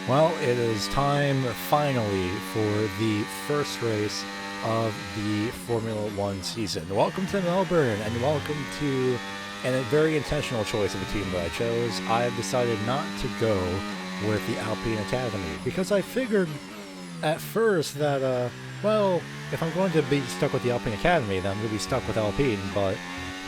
Well, it is time finally for the first race of the Formula One season. Welcome to Melbourne, and welcome to a very intentional choice of a team that I chose. I have decided not to go with the Alpine Academy because I figured at first that, well, if I'm going to be stuck with the Alpine Academy, then I'm going to be stuck with Alpine, but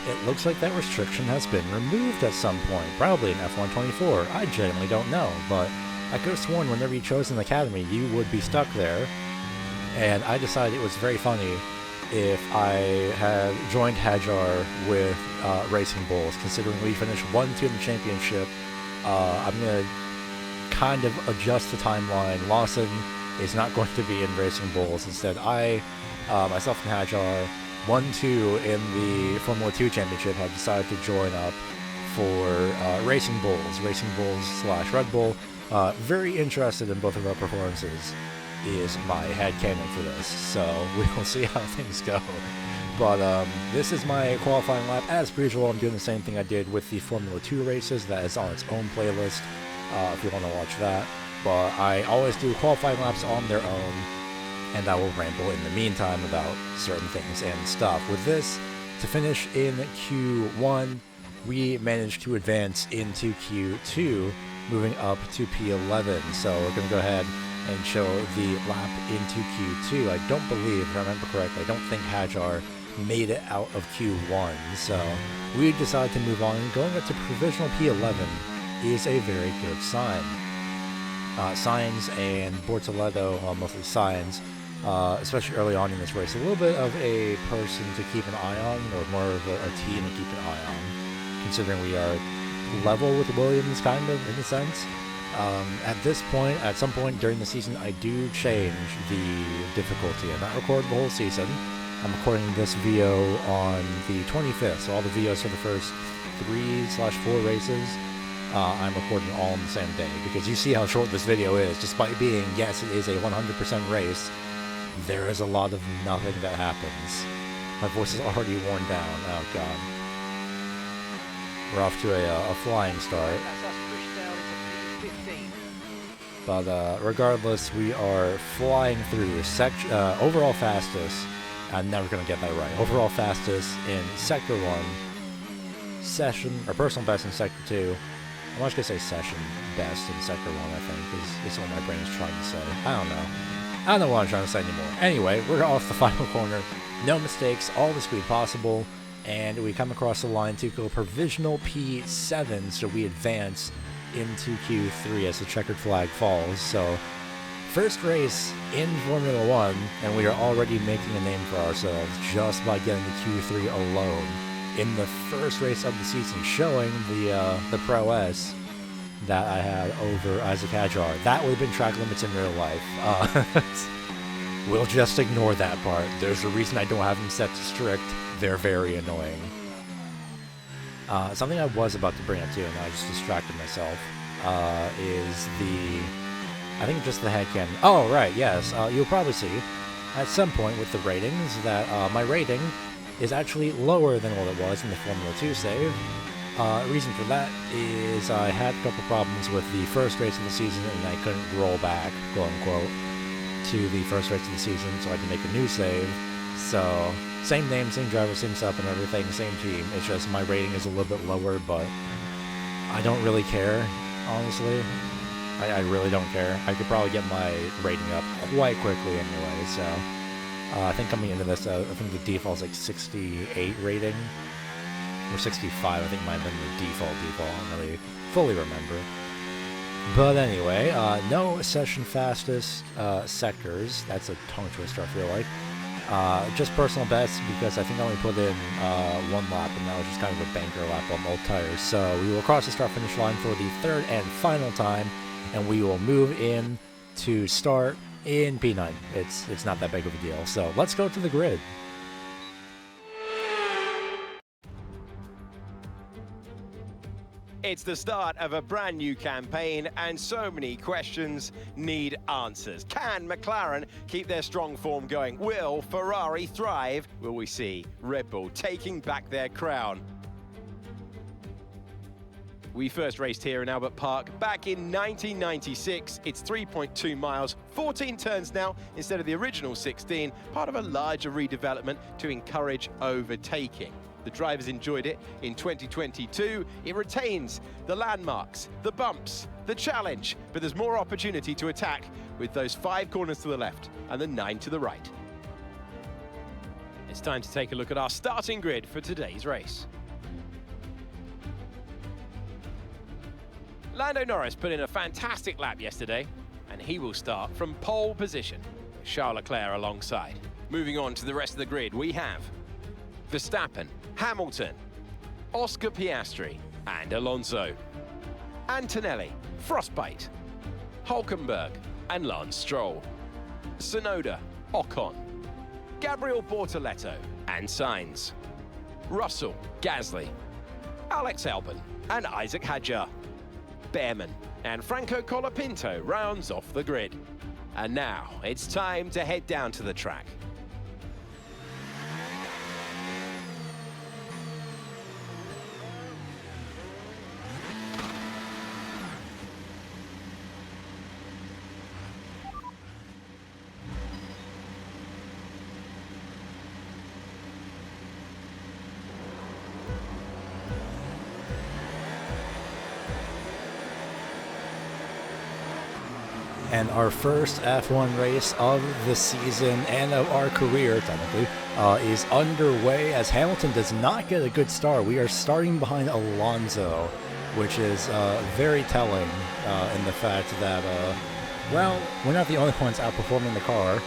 it looks like that restriction has been removed at some point, probably in F124. I genuinely don't know, but I could have sworn whenever you chose an academy, you would be stuck there. And I decided it was very funny if I had joined Hajar with Racing Bulls, considering we finished 1-2 in the championship. I'm going to kind of adjust the timeline. Lawson is not going to be in Racing Bulls. Instead, I, myself and Hajar, 1-2 in the Formula 2 championship, have decided to join up for Racing Bulls / Red Bull. Very interested in both of our performances is my headcanon for this, so we will see how things go. But this is my qualifying lap. As per usual, I'm doing the same thing I did with the Formula 2 races. That is on its own playlist if you want to watch that. But I always do qualifying laps on their own, and I will ramble in the meantime about certain things and stuff. With this, to finish in Q1, we managed to advance into Q2, moving up to P11. So we're going to go ahead and show the lap into Q2. I don't believe, if I remember correctly, I don't think Hajar made it out of Q1. So we decided to move on, and going up to provisional P11 is a very good sign. Sainz and Bortoleto, mostly Sainz, especially early on in this race, a little bit of a person to keep an eye on, or more of a team to keep an eye on, considering we are level with Williams, kind of, in a sense. At this point, at some point during the season, I do change the difficulty. I'm not recording the whole season. I'm recording this VO on the 25th, so all the VOs for the first 3/4 races, I'm recording all on the same day, because you see how short this video is. Despite being, yes, it is a 100% race, there is a lot of nothing that happens. My voice is already worn down. Oh, God. We're off to a flying start. But regardless, we are flying through overall fastest. I'm never going to get that right. Overall fastest in Sector 1. Personal best in Sector 2. I'm just going to say session best in Sector 1, I think, because it's what my brain is trying to say. I don't know what I'm trying to say anymore. Anyway, we're off the final corner. No mistakes, all the speed possible. And we come across the line to go provisional P7, so we advance into Q3 as the checkered flag falls. So, first race in Formula 1, and we are already making a name for ourselves just by getting to Q3 alone. In the first race of the season, showing the prowess that I had over Isaac Hajar. That would have been track limits in real life. We'll just ignore that part. There's a reason I don't have them set to strict. They're very annoying. Something I was about to bring up too, and I just distracted myself, is I think just the headcanon. Oh, right, yes. You'll probably see at some point with the ratings that my rating is actually lower than what it was in the Formula 2 save. Reason for that is I had a couple problems with the first race of the season, and I couldn't roll back, quote-unquote, to the first race of the season, so I had to make a new save. So, same name, same driver, same stuff and everything, same team. It's just my rating is a little bit lower, but I don't really care, honestly. I really don't care. I could probably get my rating up quite quickly anyway, so I think coming into this, I think the default is like 68 rating, or 65, I think might have been the default. I don't really fully remember. But anyway, no session fastest sectors. That's a tongue twister, I feel like. Just personal best, because I think I only put in one lap, and that was just kind of a banker lap on both tires. So we will cross the start-finish line for the third and final time, and we will move in to start in P9. It's not that big of a deal. So let's go to the grid. It's the start of a brand new campaign, and so many questions need answers. Can McLaren keep their strong form going? Will Ferrari thrive? Will we see Red Bull taking back their crown? We first raced here in Albert Park back in 1996. It's 3.2 miles, 14 turns now instead of the original 16, part of a larger redevelopment to encourage overtaking. The drivers enjoyed it. In 2022, it retains the landmarks, the bumps, the challenge, but there's more opportunity to attack with those 5 corners to the left and the 9 to the right. It's time to take a look at our starting grid for today's race. Lando Norris put in a fantastic lap yesterday, and he will start from pole position, with Charles Leclerc alongside. Moving on to the rest of the grid, we have Verstappen, Hamilton, Oscar Piastri, and Alonso. Antonelli, Frostbite, Hulkenberg, and Lance Stroll. Tsunoda, Ocon, Gabriel Bortoleto, and Sainz. Russell, Gasly, Alex Albon, and Isaac Hadjar. Behrman and Franco Colapinto rounds off the grid. And now it's time to head down to the track. And our first F1 race of the season and of our career, technically, is underway as Hamilton does not get a good start. We are starting behind Alonso, which is very telling in the fact that, well, we're not the only ones outperforming the car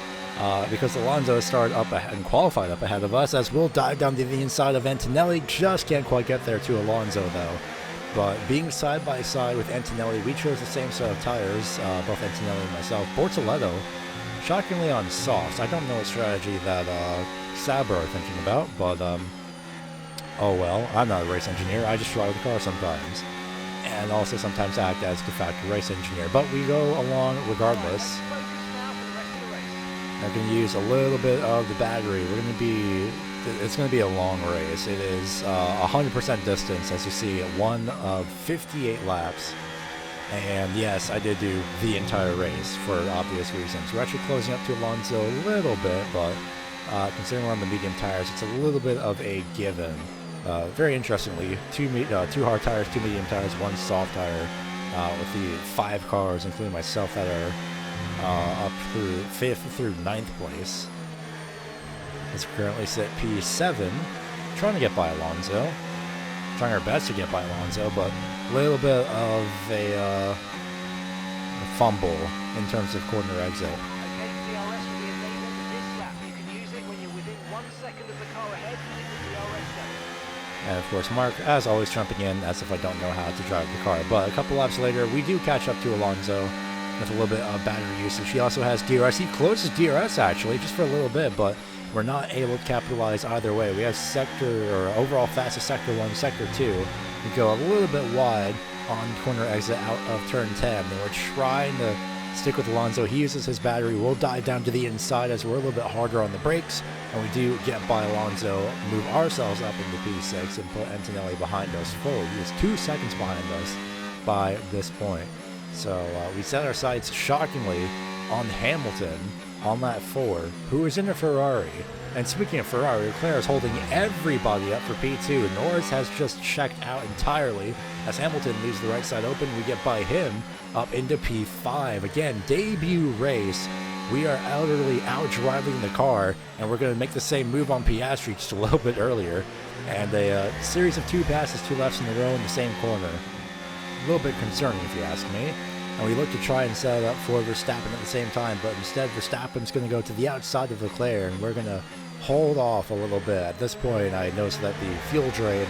because Alonso started up and qualified up ahead of us, as we'll dive down to the inside of Antonelli. Just can't quite get there to Alonso, though. But being side by side with Antonelli, we chose the same set of tires, both Antonelli and myself. Bortoleto, shockingly on softs. I don't know what strategy that Saber are thinking about, but oh well. I'm not a race engineer. I just drive the car sometimes, and also sometimes act as de facto race engineer. But we go along regardless. I'm going to use a little bit of the battery. It's going to be a long race. It is 100% distance, as you see, one of 58 laps. And yes, I did do the entire race for obvious reasons. We're actually closing up to Alonso a little bit, but considering we're on the medium tires, it's a little bit of a given. Very interestingly, two hard tires, 2 medium tires, 1 soft tire, with the 5 cars, including myself, that are up through 5th through 9th place. It's currently set P7, trying to get by Alonso. Trying our best to get by Alonso, but a little bit of a fumble in terms of corner exit. And of course, Mark, as always, jumping in as if I don't know how to drive the car. But a couple laps later, we do catch up to Alonso with a little bit of battery usage. He also has DRS. He closes DRS, actually, just for a little bit, but we're not able to capitalize either way. We have overall fastest Sector 1, Sector 2. We go a little bit wide on corner exit out of turn 10, and we're trying to stick with Alonso. He uses his battery. We'll dive down to the inside as we're a little bit harder on the brakes, and we do get by Alonso, move ourselves up into P6, and put Antonelli behind us fully. He is 2 seconds behind us by this point. So we set our sights, shockingly, on Hamilton on lap 4, who is in a Ferrari. And speaking of Ferrari, Leclerc is holding everybody up for P2. Norris has just checked out entirely. As Hamilton leaves the right side open, we get by him up into P5. Again, debut race. We are utterly out-driving the car, and we're going to make the same move on Piastri just a little bit earlier. And a series of 2 passes, 2 lefts in a row in the same corner. A little bit concerning, if you ask me. And we look to try and set it up for Verstappen at the same time, but instead Verstappen's going to go to the outside of Leclerc, and we're going to hold off a little bit. At this point, I noticed that the fuel drain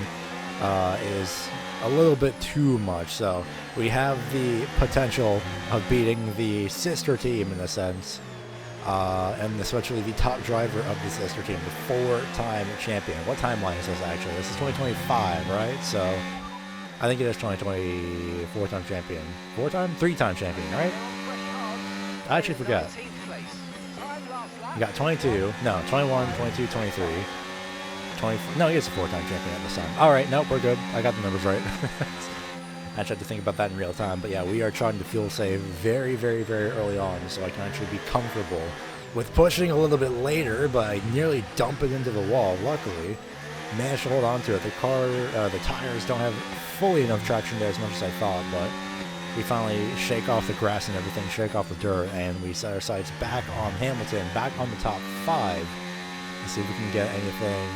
is a little bit too much, so we have the potential of beating the sister team in a sense, and especially the top driver of the sister team, the 4-time champion. What timeline is this actually? This is 2025, right? So I think it is 2020, 4-time champion. 3-time champion, right? I actually forgot. You got 22, no, 21, 22, 23. 20, no, he is a 4-time champion at this time. All right, nope, we're good. I got the numbers right. I actually had to think about that in real time. But yeah, we are trying to fuel save very, very, very early on, so I can actually be comfortable with pushing a little bit later, but I nearly dump it into the wall. Luckily, managed to hold on to it. The tires don't have fully enough traction there as much as I thought, but we finally shake off the grass and everything, shake off the dirt, and we set our sights back on Hamilton, back on the top 5. Let's see if we can get anything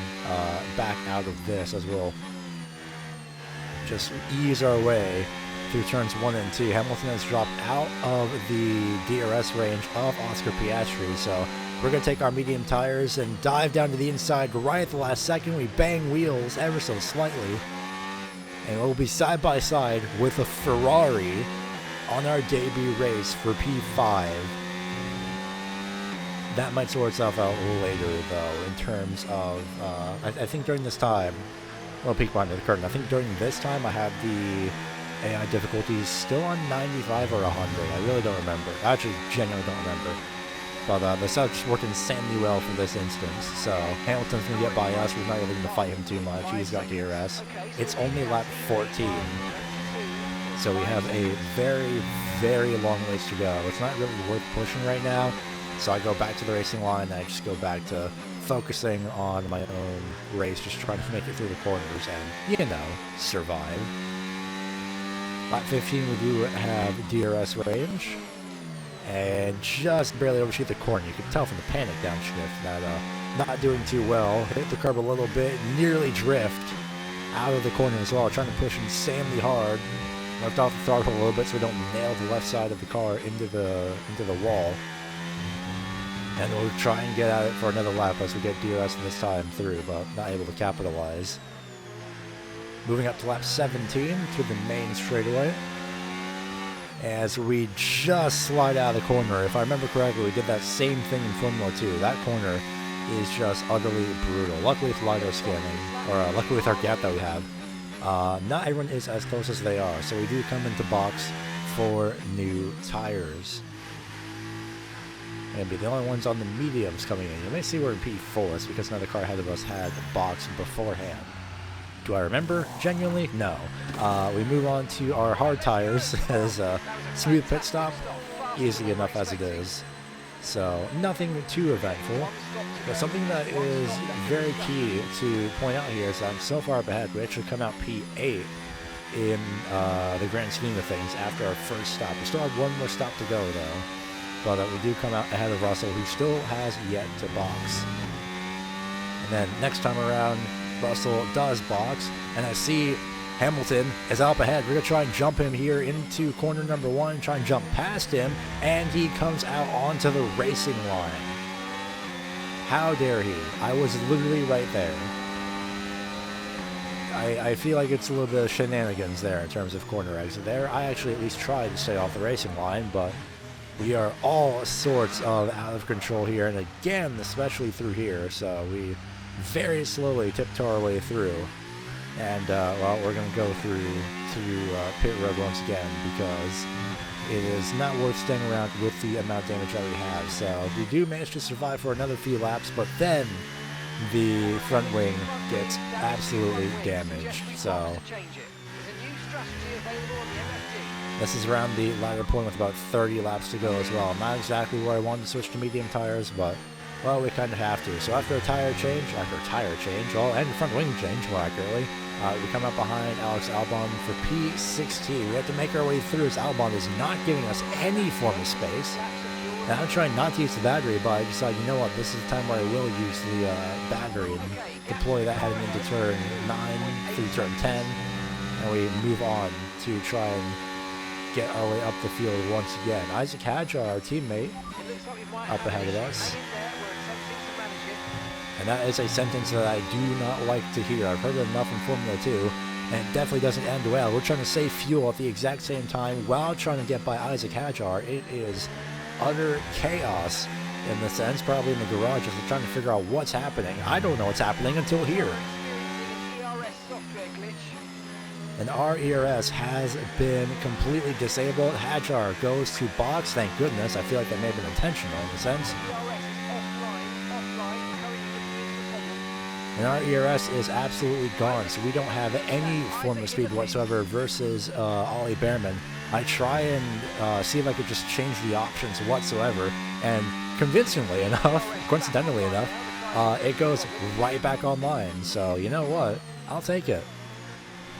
back out of this as we'll just ease our way through turns 1 and 2. Hamilton has dropped out of the DRS range of Oscar Piastri, so we're going to take our medium tires and dive down to the inside right at the last second. We bang wheels ever so slightly, and we'll be side by side with a Ferrari on our debut race for P5. That might sort itself out later, though, in terms of, I think during this time, well, peek behind the curtain, I think during this time I had the AI difficulties still on 95 or 100. I really don't remember. I actually genuinely don't remember. But the setups worked insanely well for this instance, so Hamilton's going to get by us. We're not really going to fight him too much. He's got DRS. It's only lap 14, so we have a very, very long ways to go. It's not really worth pushing right now, so I go back to the racing line, and I just go back to focusing on my own race, just trying to make it through the corners and, you know, survive. Lap 15, we do have DRS range, and just barely overshoot the corner. You can tell from the panic downshift that not doing too well. Hit the curb a little bit, nearly drift out of the corner as well, trying to push insanely hard. Left off the throttle a little bit so we don't nail the left side of the car into the wall. And we'll try and get at it for another lap as we get DRS this time through, but not able to capitalize. Moving up to lap 17 to the main straightaway, as we just slide out of the corner. If I remember correctly, we did that same thing in Formula 2. That corner is just utterly brutal. Luckily with LiDAR scanning, or luckily with our gap that we have, not everyone is as close as they are, so we do come into box for new tires. And be the only ones on the mediums coming in. You may see we're in P4, it's because another car ahead of us had a box beforehand. Do I remember? Genuinely? No. We move on to our hard tires as a smooth pit stop. Easy enough as it is. So, nothing too eventful. But something that is very key to point out here is that I'm so far up ahead. We actually come out P8 in the grand scheme of things after our first stop. We still have one more stop to go, though. But we do come out ahead of Russell, who still has yet to box. And then next time around, Russell does box, and I see Hamilton is up ahead. We're going to try and jump him here into corner number 1, try and jump past him, and he comes out onto the racing line. How dare he? I was literally right there. I feel like it's a little bit of shenanigans there in terms of corner exit there. I actually at least tried to stay off the racing line, but we are all sorts of out of control here, and again, especially through here, so we very slowly tiptoe our way through. And, well, we're going to go through to pit road once again, because it is not worth staying around with the amount of damage that we have. So we do manage to survive for another few laps, but then the front wing gets absolutely damaged. So this is around the latter point with about 30 laps to go as well. Not exactly where I wanted to switch to medium tires, but, well, we kind of have to. So after a tire change, well, and front wing change, more accurately, we come up behind Alex Albon for P16. We have to make our way through as Albon is not giving us any form of space. And I'm trying not to use the battery, but I decided, you know what, this is the time where I will use the battery and deploy that heading into turn 9 through turn 10. And we move on to try and get our way up the field once again. Isaac Hadjar, our teammate, up ahead of us. And that is a sentence that I do not like to hear. I've heard it enough in Formula 2, and it definitely doesn't end well. We're trying to save fuel at the exact same time while trying to get by Isaac Hadjar. It is utter chaos in the sense, probably in the garage, as they're trying to figure out what's happening. I don't know what's happening until here. And our ERS has been completely disabled. Hadjar goes to box, thank goodness. I feel like that may have been intentional in a sense. And our ERS is absolutely gone, so we don't have any form of speed whatsoever versus Ollie Behrman. I try and see if I could just change the options whatsoever, and convincingly enough, coincidentally enough, it goes right back online. So you know what? I'll take it.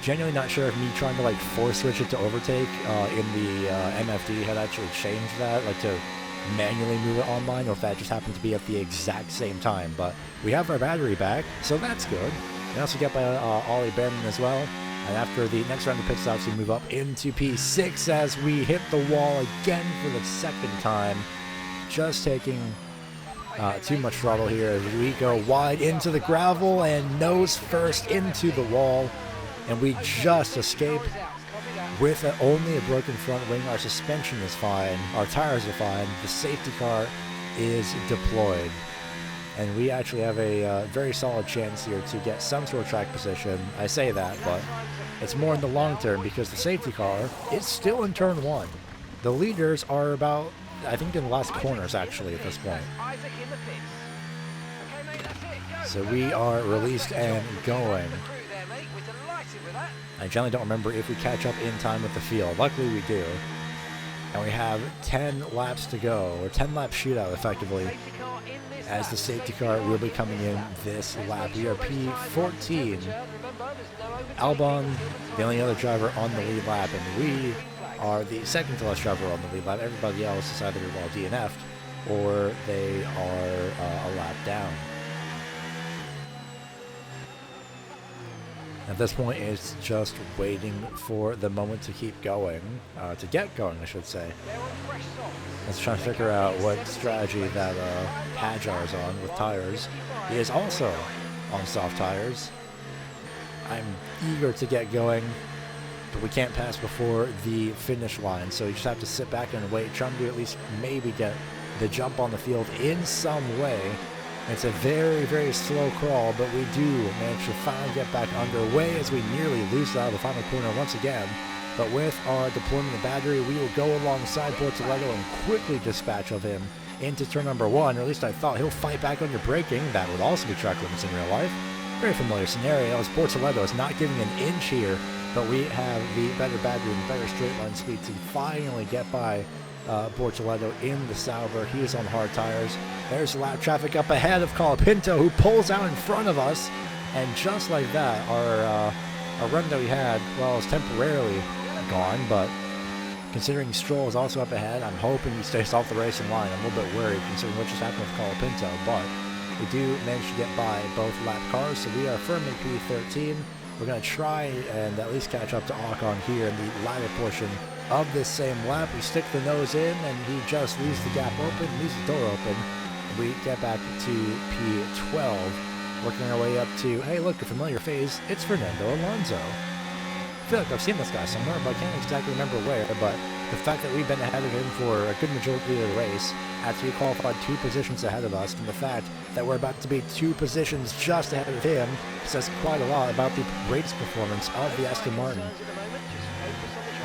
Genuinely not sure if me trying to like force switch it to overtake in the MFD had actually changed that, like to manually move it online, or if that just happened to be at the exact same time. But we have our battery back, so that's good. We also get by Ollie Behrman as well. And after the next round of pit stops, we move up into P6 as we hit the wall again for the second time. Just taking too much throttle here as we go wide into the gravel and nose first into the wall. And we just escape with only a broken front wing. Our suspension is fine. Our tires are fine. The safety car is deployed. And we actually have a very solid chance here to get some sort of track position. I say that, but it's more in the long term because the safety car is still in turn 1. The leaders are about, I think, in the last corners actually at this point. So we are released and going. I generally don't remember if we catch up in time with the field. Luckily we do. And we have 10 laps to go, or 10 lap shootout effectively, as the safety car will be coming in this lap. We are P14. Albon, the only other driver on the lead lap, and we are the second to last driver on the lead lap. Everybody else is either well DNF'd or they are a lap down. At this point, it's just waiting for the moment to keep going, to get going, I should say. Let's try to figure out what strategy that Hajar is on with tires. He is also on soft tires. I'm eager to get going, but we can't pass before the finish line, so you just have to sit back and wait, trying to at least maybe get the jump on the field in some way. It's a very, very slow crawl, but we do manage to finally get back underway as we nearly lose out of the final corner once again. But with our deployment of battery, we will go alongside Bortoleto and quickly dispatch of him into turn number 1, or at least I thought. He'll fight back under braking. That would also be track limits in real life. Very familiar scenario, as Bortoleto is not giving an inch here, but we have the better battery and better straight line speed to finally get by Bortoleto in the Sauber. He is on hard tires. There's lap traffic up ahead of Colapinto, who pulls out in front of us, and just like that, our run that we had, well, is temporarily gone, but considering Stroll is also up ahead, I'm hoping he stays off the racing line. I'm a little bit worried considering what just happened with Colapinto, but we do manage to get by both lap cars, so we are firmly P13. We're going to try and at least catch up to Ocon here in the latter portion of this same lap. We stick the nose in, and he just leaves the gap open, leaves the door open. We get back to P12, working our way up to, hey, look, a familiar face. It's Fernando Alonso. I feel like I've seen this guy somewhere, but I can't exactly remember where. But the fact that we've been ahead of him for a good majority of the race, after he qualified 2 positions ahead of us, and the fact that we're about to be 2 positions just ahead of him, says quite a lot about the race performance of the Aston Martin.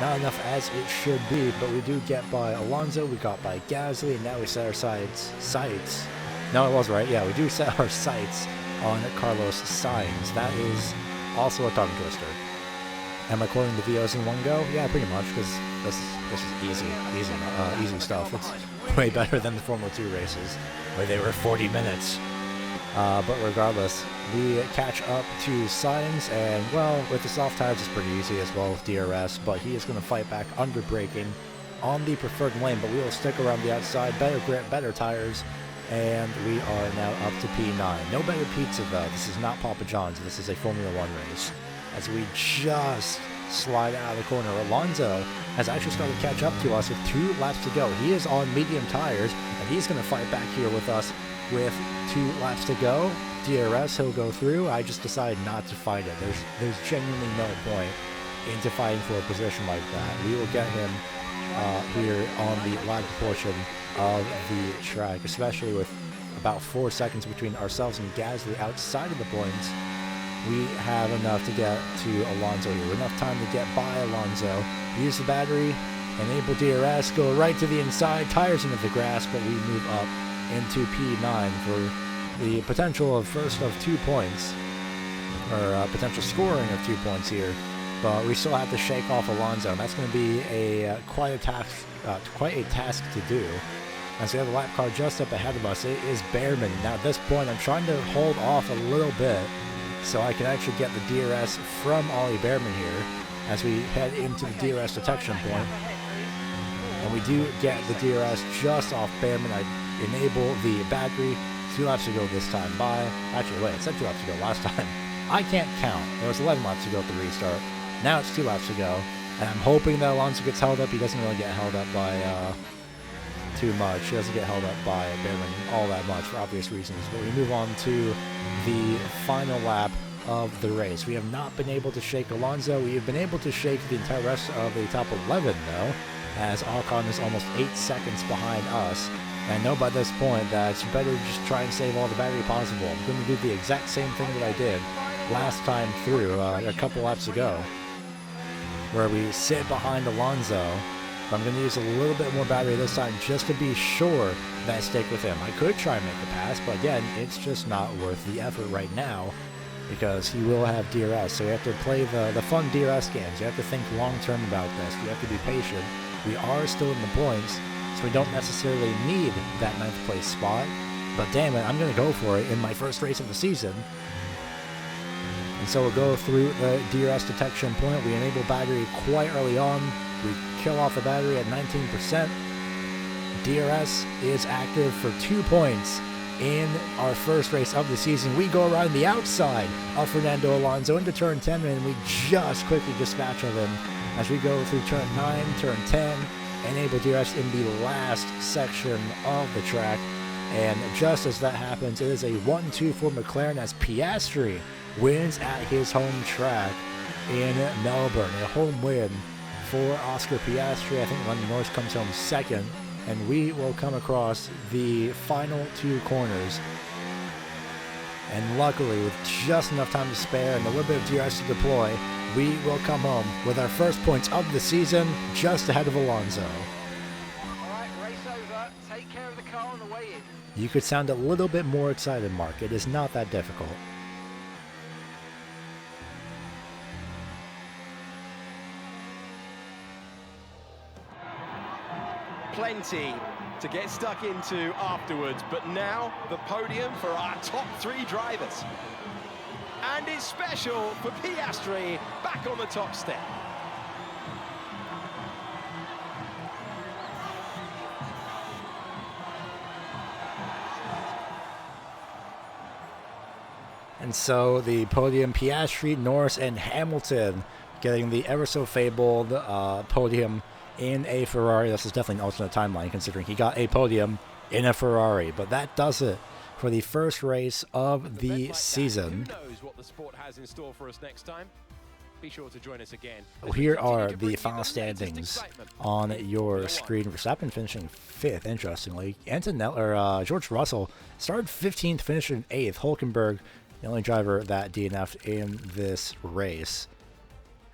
Not enough as it should be, but we do get by Alonso, we got by Gasly, and now we set our sights. No, it was right. Yeah, we do set our sights on Carlos Sainz. That is also a tongue twister. Am I quoting the VOs in one go? Yeah, pretty much, because this is easy stuff. It's way better than the Formula 2 races, where they were 40 minutes. But regardless, we catch up to Sainz, and, well, with the soft tires, it's pretty easy as well with DRS, but he is going to fight back under braking on the preferred lane, but we will stick around the outside, better grip, better tires, and we are now up to P9. No better pizza, though. This is not Papa John's. This is a Formula 1 race. As we just slide out of the corner, Alonso has actually started to catch up to us with 2 laps to go. He is on medium tires, and he's going to fight back here with us with 2 laps to go. DRS, he'll go through. I just decided not to fight it. There's genuinely no point into fighting for a position like that. We will get him here on the latter portion of the track, especially with about 4 seconds between ourselves and Gasly outside of the points. We have enough to get to Alonso here. Enough time to get by Alonso. Use the battery, enable DRS, go right to the inside, tires into the grass, but we move up into P9 for the potential of first of 2 points, or potential scoring of 2 points here, but we still have to shake off Alonso, and that's going to be quite a task to do. As we have a lap car just up ahead of us, it is Behrman. Now at this point, I'm trying to hold off a little bit so I can actually get the DRS from Ollie Behrman here as we head into the DRS detection point. And we do get the DRS just off Behrman. I enable the battery. 2 laps to go this time by. Actually, wait, it said 2 laps to go last time. I can't count. It was 11 laps to go at the restart. Now it's 2 laps to go. And I'm hoping that Alonso gets held up. He doesn't really get held up by too much. He doesn't get held up by Behrman all that much for obvious reasons. But we move on to the final lap of the race. We have not been able to shake Alonso. We have been able to shake the entire rest of the top 11, though, as Ocon is almost 8 seconds behind us. And I know by this point that it's better to just try and save all the battery possible. I'm going to do the exact same thing that I did last time through, a couple laps ago, where we sit behind Alonso. But I'm going to use a little bit more battery this time just to be sure that I stick with him. I could try and make a pass, but again, it's just not worth the effort right now because he will have DRS. So we have to play the fun DRS games. You have to think long-term about this. You have to be patient. We are still in the points, so we don't necessarily need that 9th place spot. But damn it, I'm going to go for it in my first race of the season. And so we'll go through the DRS detection point. We enable battery quite early on. We kill off the battery at 19%. DRS is active for 2 points in our first race of the season. We go around the outside of Fernando Alonso into turn 10, and we just quickly dispatch of him as we go through turn 9, turn 10, enable DRS in the last section of the track. And just as that happens, it is a 1-2 for McLaren as Piastri wins at his home track in Melbourne. A home win for Oscar Piastri. I think Lando Norris comes home second, and we will come across the final 2 corners. And luckily, with just enough time to spare and a little bit of DRS to deploy, we will come home with our first points of the season, just ahead of Alonso. All right, race over. Take care of the car on the way in. You could sound a little bit more excited, Mark. It is not that difficult. Plenty to get stuck into afterwards, but now the podium for our top 3 drivers. And it's special for Piastri back on the top step. And so the podium, Piastri, Norris, and Hamilton getting the ever so fabled podium in a Ferrari. This is definitely an alternate timeline considering he got a podium in a Ferrari. But that does it for the first race of the season. Who knows what the sport has in store for us next time? Be sure to join us again. Here are the final standings on your screen. Verstappen finishing 5th, interestingly. George Russell started 15th, finished in 8th. Hulkenberg, the only driver that DNF'd in this race.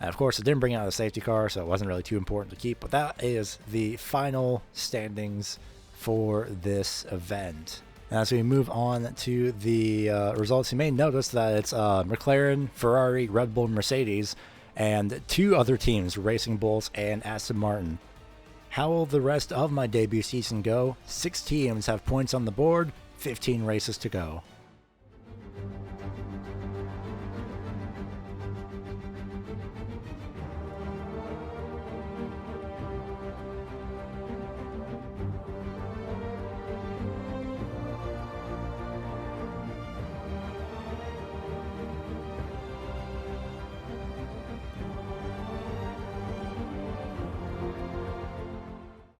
And of course, it didn't bring out a safety car, so it wasn't really too important to keep. But that is the final standings for this event. As we move on to the results, you may notice that it's McLaren, Ferrari, Red Bull, Mercedes, and 2 other teams, Racing Bulls and Aston Martin. How will the rest of my debut season go? 6 teams have points on the board, 15 races to go.